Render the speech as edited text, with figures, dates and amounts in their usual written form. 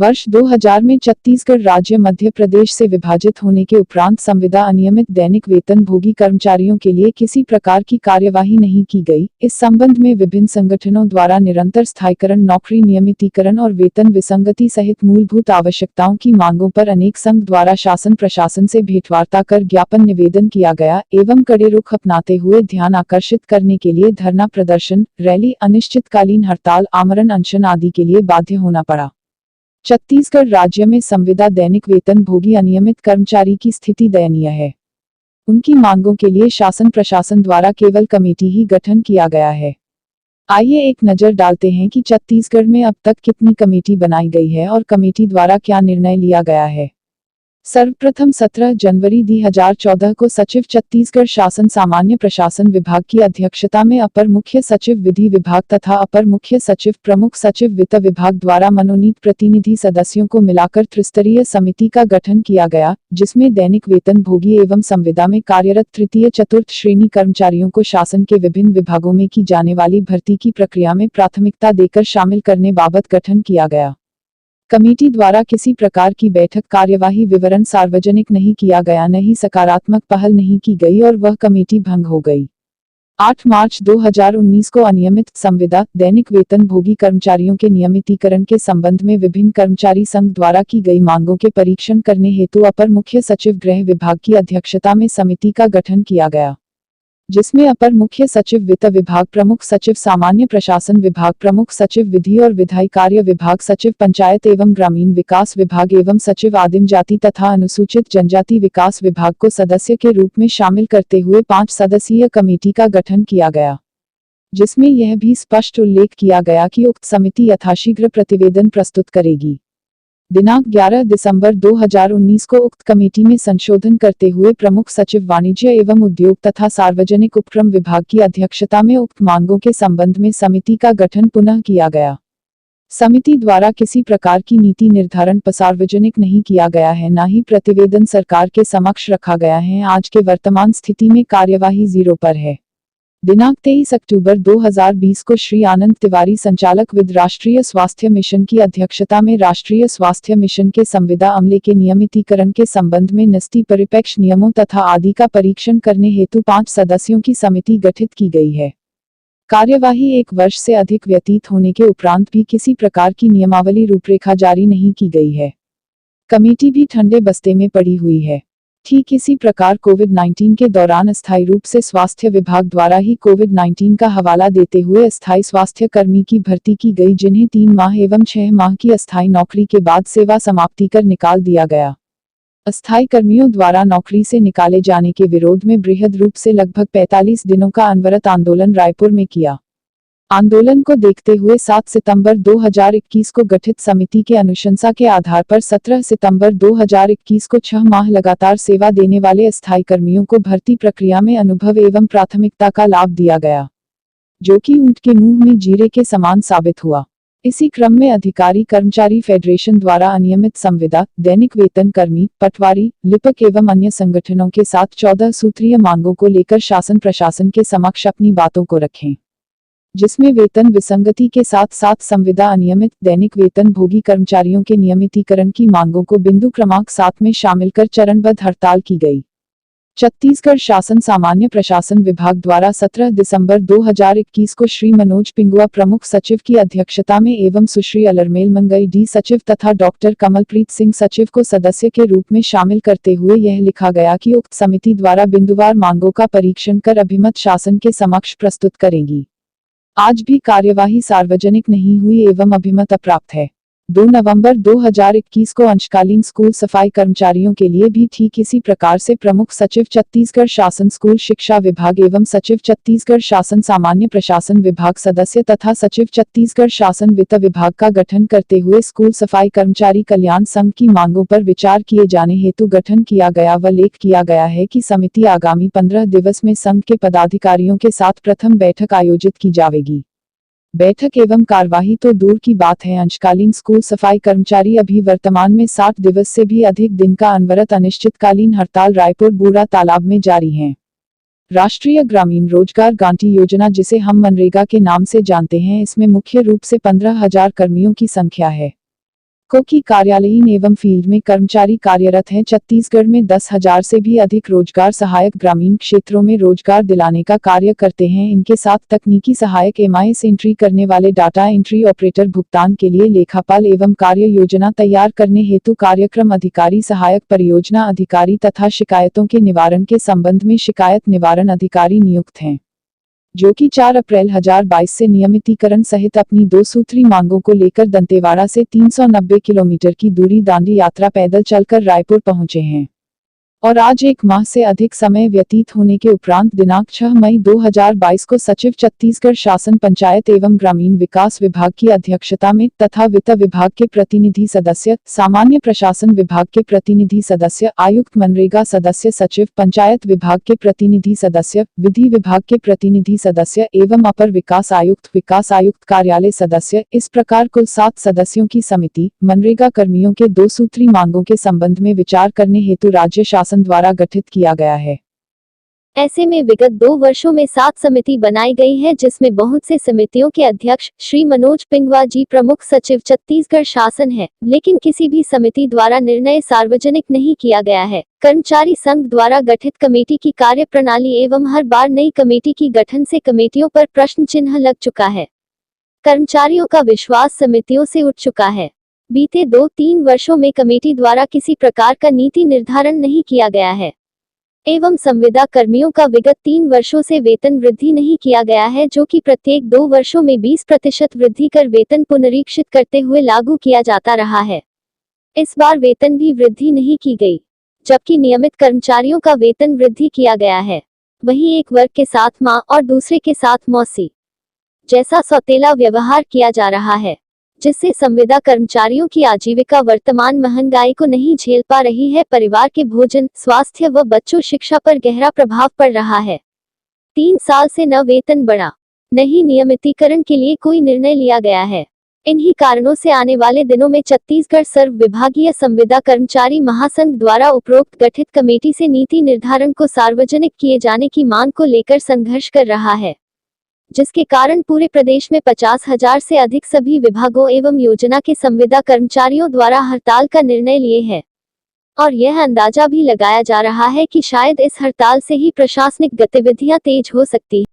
वर्ष 2000 में छत्तीसगढ़ राज्य मध्य प्रदेश से विभाजित होने के उपरांत संविदा अनियमित दैनिक वेतन भोगी कर्मचारियों के लिए किसी प्रकार की कार्यवाही नहीं की गई। इस संबंध में विभिन्न संगठनों द्वारा निरंतर स्थायीकरण, नौकरी नियमितीकरण और वेतन विसंगति सहित मूलभूत आवश्यकताओं की मांगों पर अनेक संघ द्वारा शासन प्रशासन से भेंटवार्ता कर ज्ञापन निवेदन किया गया एवं कड़े रुख अपनाते हुए ध्यान आकर्षित करने के लिए धरना प्रदर्शन, रैली, अनिश्चितकालीन हड़ताल, आमरण अनशन आदि के लिए बाध्य होना पड़ा। छत्तीसगढ़ राज्य में संविदा दैनिक वेतन भोगी अनियमित कर्मचारी की स्थिति दयनीय है। उनकी मांगों के लिए शासन प्रशासन द्वारा केवल कमेटी ही गठन किया गया है। आइए एक नजर डालते हैं कि छत्तीसगढ़ में अब तक कितनी कमेटी बनाई गई है और कमेटी द्वारा क्या निर्णय लिया गया है। सर्वप्रथम 17 जनवरी 2014 को सचिव छत्तीसगढ़ शासन सामान्य प्रशासन विभाग की अध्यक्षता में अपर मुख्य सचिव विधि विभाग तथा अपर मुख्य सचिव प्रमुख सचिव वित्त विभाग द्वारा मनोनीत प्रतिनिधि सदस्यों को मिलाकर त्रिस्तरीय समिति का गठन किया गया, जिसमें दैनिक वेतन भोगी एवं संविदा में कार्यरत तृतीय चतुर्थ श्रेणी कर्मचारियों को शासन के विभिन्न विभागों में की जाने वाली भर्ती की प्रक्रिया में प्राथमिकता देकर शामिल करने बाबत गठन किया गया। कमेटी द्वारा किसी प्रकार की बैठक कार्यवाही विवरण सार्वजनिक नहीं किया गया, न ही सकारात्मक पहल नहीं की गई और वह कमेटी भंग हो गई। 8 मार्च 2019 को अनियमित संविदा दैनिक वेतन भोगी कर्मचारियों के नियमितीकरण के संबंध में विभिन्न कर्मचारी संघ द्वारा की गई मांगों के परीक्षण करने हेतु अपर मुख्य सचिव गृह विभाग की अध्यक्षता में समिति का गठन किया गया, जिसमें अपर मुख्य सचिव वित्त विभाग, प्रमुख सचिव सामान्य प्रशासन विभाग, प्रमुख सचिव विधि और विधायी कार्य विभाग, सचिव पंचायत एवं ग्रामीण विकास विभाग एवं सचिव आदिम जाति तथा अनुसूचित जनजाति विकास विभाग को सदस्य के रूप में शामिल करते हुए 5 सदस्यीय कमेटी का गठन किया गया, जिसमें यह भी स्पष्ट उल्लेख किया गया कि उक्त समिति यथाशीघ्र प्रतिवेदन प्रस्तुत करेगी। दिनांक 11 दिसंबर 2019 को उक्त कमेटी में संशोधन करते हुए प्रमुख सचिव वाणिज्य एवं उद्योग तथा सार्वजनिक उपक्रम विभाग की अध्यक्षता में उक्त मांगों के संबंध में समिति का गठन पुनः किया गया। समिति द्वारा किसी प्रकार की नीति निर्धारण सार्वजनिक नहीं किया गया है, न ही प्रतिवेदन सरकार के समक्ष रखा गया है। आज के वर्तमान स्थिति में कार्यवाही 0 पर है। दिनांक 23 अक्टूबर 2020 को श्री आनंद तिवारी संचालक विद राष्ट्रीय स्वास्थ्य मिशन की अध्यक्षता में राष्ट्रीय स्वास्थ्य मिशन के संविदा अमले के नियमितीकरण के संबंध में निस्ती परिप्रेक्ष्य नियमों तथा आदि का परीक्षण करने हेतु 5 सदस्यों की समिति गठित की गई है। कार्यवाही 1 वर्ष से अधिक व्यतीत होने के उपरांत भी किसी प्रकार की नियमावली रूपरेखा जारी नहीं की गई है। कमेटी भी ठंडे बस्ते में पड़ी हुई है। ठीक इसी प्रकार कोविड-19 के दौरान अस्थायी रूप से स्वास्थ्य विभाग द्वारा ही कोविड-19 का हवाला देते हुए अस्थायी स्वास्थ्य कर्मी की भर्ती की गई, जिन्हें 3 माह एवं 6 माह की अस्थायी नौकरी के बाद सेवा समाप्ति कर निकाल दिया गया। अस्थायी कर्मियों द्वारा नौकरी से निकाले जाने के विरोध में बृहद रूप से लगभग 45 दिनों का अनवरत आंदोलन रायपुर में किया। आंदोलन को देखते हुए 7 सितंबर 2021 को गठित समिति के अनुशंसा के आधार पर 17 सितंबर 2021 को 6 माह लगातार सेवा देने वाले अस्थायी कर्मियों को भर्ती प्रक्रिया में अनुभव एवं प्राथमिकता का लाभ दिया गया, जो कि ऊंट के मुंह में जीरे के समान साबित हुआ। इसी क्रम में अधिकारी कर्मचारी फेडरेशन द्वारा अनियमित संविदा दैनिक वेतन कर्मी, पटवारी, लिपिक एवं अन्य संगठनों के साथ 14 सूत्रीय मांगों को लेकर शासन प्रशासन के समक्ष अपनी बातों को रखें, जिसमें वेतन विसंगति के साथ साथ संविदा अनियमित दैनिक वेतन भोगी कर्मचारियों के नियमितीकरण की मांगों को बिंदु क्रमांक 7 में शामिल कर चरणबद्ध हड़ताल की गई। छत्तीसगढ़ शासन सामान्य प्रशासन विभाग द्वारा 17 दिसंबर 2021 को श्री मनोज पिंगुआ प्रमुख सचिव की अध्यक्षता में एवं सुश्री अलरमेल मंगई डी सचिव तथा डॉक्टर कमलप्रीत सिंह सचिव को सदस्य के रूप में शामिल करते हुए यह लिखा गया कि उक्त समिति द्वारा बिंदुवार मांगों का परीक्षण कर अभिमत शासन के समक्ष प्रस्तुत करेगी। आज भी कार्यवाही सार्वजनिक नहीं हुई एवं अभिमत अप्राप्त है। 2 नवंबर 2021 को अंशकालीन स्कूल सफाई कर्मचारियों के लिए भी ठीक इसी प्रकार से प्रमुख सचिव छत्तीसगढ़ शासन स्कूल शिक्षा विभाग एवं सचिव छत्तीसगढ़ शासन सामान्य प्रशासन विभाग सदस्य तथा सचिव छत्तीसगढ़ शासन वित्त विभाग का गठन करते हुए स्कूल सफाई कर्मचारी कल्याण संघ की मांगों पर विचार किए जाने हेतु गठन किया गया व लेख किया गया है कि समिति आगामी 15 दिवस में संघ के पदाधिकारियों के साथ प्रथम बैठक आयोजित की जाएगी। बैठक एवं कार्यवाही तो दूर की बात है, अंशकालीन स्कूल सफाई कर्मचारी अभी वर्तमान में 60 दिवस से भी अधिक दिन का अनवरत अनिश्चितकालीन हड़ताल रायपुर बूढ़ा तालाब में जारी है। राष्ट्रीय ग्रामीण रोजगार गारंटी योजना, जिसे हम मनरेगा के नाम से जानते हैं, इसमें मुख्य रूप से 15,000 कर्मियों की संख्या है। को की कार्यालयीन एवं फील्ड में कर्मचारी कार्यरत हैं। छत्तीसगढ़ में 10,000 से भी अधिक रोजगार सहायक ग्रामीण क्षेत्रों में रोजगार दिलाने का कार्य करते हैं। इनके साथ तकनीकी सहायक, एमआईएस एंट्री करने वाले, डाटा एंट्री ऑपरेटर, भुगतान के लिए लेखापाल एवं कार्य योजना तैयार करने हेतु कार्यक्रम अधिकारी, सहायक परियोजना अधिकारी तथा शिकायतों के निवारण के संबंध में शिकायत निवारण अधिकारी नियुक्त हैं, जो कि 4 अप्रैल 2022 से नियमितीकरण सहित अपनी 2 सूत्री मांगों को लेकर दंतेवाड़ा से 390 किलोमीटर की दूरी दांडी यात्रा पैदल चलकर रायपुर पहुंचे हैं। और आज 1 माह से अधिक समय व्यतीत होने के उपरांत दिनांक 6 मई 2022 को सचिव, छत्तीसगढ़ शासन, पंचायत एवं ग्रामीण विकास विभाग की अध्यक्षता में तथा वित्त विभाग के प्रतिनिधि सदस्य, सामान्य प्रशासन विभाग के प्रतिनिधि सदस्य, आयुक्त, मनरेगा सदस्य, सचिव, पंचायत विभाग के प्रतिनिधि सदस्य, विधि विभाग के प्रतिनिधि सदस्य एवं अपर विकास आयुक्त कार्यालय सदस्य, इस प्रकार कुल 7 सदस्यों की समिति मनरेगा कर्मियों के 2 सूत्री मांगों के संबंध में विचार करने हेतु राज्य शासन द्वारा गठित किया गया है। ऐसे में विगत 2 वर्षों में 7 समिति बनाई गई है, जिसमें बहुत से समितियों के अध्यक्ष श्री मनोज पिंगवा जी प्रमुख सचिव छत्तीसगढ़ शासन है, लेकिन किसी भी समिति द्वारा निर्णय सार्वजनिक नहीं किया गया है। कर्मचारी संघ द्वारा गठित कमेटी की कार्य प्रणाली एवं हर बार नई कमेटी की गठन से कमेटियों पर प्रश्न चिन्ह लग चुका है। कर्मचारियों का विश्वास समितियों से उठ चुका है। बीते 2-3 वर्षों में कमेटी द्वारा किसी प्रकार का नीति निर्धारण नहीं किया गया है एवं संविदा कर्मियों का विगत 3 वर्षों से वेतन वृद्धि नहीं किया गया है, जो कि प्रत्येक 2 वर्षों में 20% वृद्धि कर वेतन पुनरीक्षित करते हुए लागू किया जाता रहा है। इस बार वेतन भी वृद्धि नहीं की गई, जबकि नियमित कर्मचारियों का वेतन वृद्धि किया गया है। वहीं एक वर्ग के साथ मां और दूसरे के साथ मौसी जैसा सौतेला व्यवहार किया जा रहा है, जिससे संविदा कर्मचारियों की आजीविका वर्तमान महंगाई को नहीं झेल पा रही है। परिवार के भोजन, स्वास्थ्य व बच्चों शिक्षा पर गहरा प्रभाव पड़ रहा है। 3 साल से न वेतन बढ़ा, न ही नियमितीकरण के लिए कोई निर्णय लिया गया है। इन्हीं कारणों से आने वाले दिनों में छत्तीसगढ़ सर्व विभागीय संविदा कर्मचारी महासंघ द्वारा उपरोक्त गठित कमेटी से नीति निर्धारण को सार्वजनिक किए जाने की मांग को लेकर संघर्ष कर रहा है, जिसके कारण पूरे प्रदेश में 50,000 से अधिक सभी विभागों एवं योजना के संविदा कर्मचारियों द्वारा हड़ताल का निर्णय लिए है। और यह अंदाजा भी लगाया जा रहा है कि शायद इस हड़ताल से ही प्रशासनिक गतिविधियां तेज हो सकती है।